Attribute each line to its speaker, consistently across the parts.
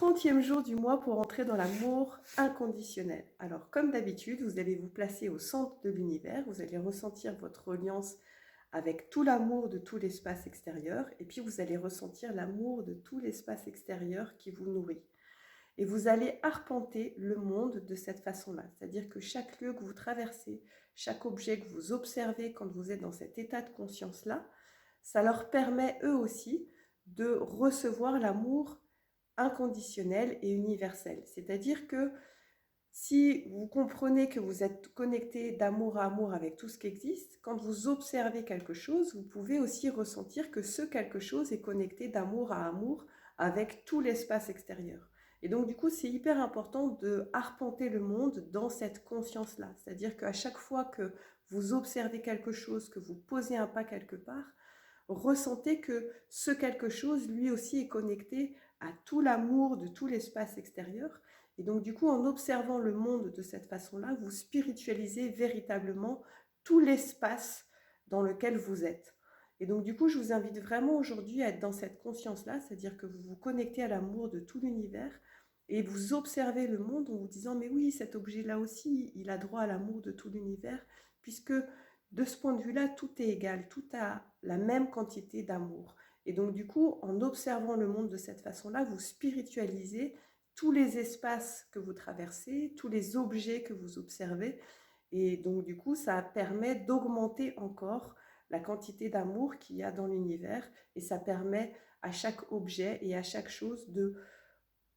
Speaker 1: 30e jour du mois pour entrer dans l'amour inconditionnel. Alors, comme d'habitude, vous allez vous placer au centre de l'univers, vous allez ressentir votre reliance avec tout l'amour de tout l'espace extérieur, et puis vous allez ressentir l'amour de tout l'espace extérieur qui vous nourrit. Et vous allez arpenter le monde de cette façon-là, c'est-à-dire que chaque lieu que vous traversez, chaque objet que vous observez quand vous êtes dans cet état de conscience-là, ça leur permet eux aussi de recevoir l'amour inconditionnel et universel. C'est-à-dire que si vous comprenez que vous êtes connecté d'amour à amour avec tout ce qui existe, quand vous observez quelque chose, vous pouvez aussi ressentir que ce quelque chose est connecté d'amour à amour avec tout l'espace extérieur. Et donc du coup, c'est hyper important de arpenter le monde dans cette conscience-là. C'est-à-dire qu'à chaque fois que vous observez quelque chose, que vous posez un pas quelque part, ressentez que ce quelque chose, lui aussi, est connecté à tout l'amour de tout l'espace extérieur. Et donc, du coup, en observant le monde de cette façon-là, vous spiritualisez véritablement tout l'espace dans lequel vous êtes. Et donc, du coup, je vous invite vraiment aujourd'hui à être dans cette conscience-là, c'est-à-dire que vous vous connectez à l'amour de tout l'univers et vous observez le monde en vous disant, mais oui, cet objet-là aussi, il a droit à l'amour de tout l'univers, puisque de ce point de vue-là, tout est égal, tout a la même quantité d'amour. Et donc, du coup, en observant le monde de cette façon-là, vous spiritualisez tous les espaces que vous traversez, tous les objets que vous observez. Et donc, du coup, ça permet d'augmenter encore la quantité d'amour qu'il y a dans l'univers. Et ça permet à chaque objet et à chaque chose de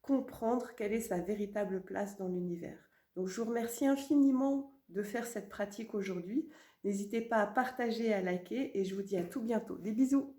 Speaker 1: comprendre quelle est sa véritable place dans l'univers. Donc je vous remercie infiniment de faire cette pratique aujourd'hui. N'hésitez pas à partager, à liker et je vous dis à tout bientôt. Des bisous!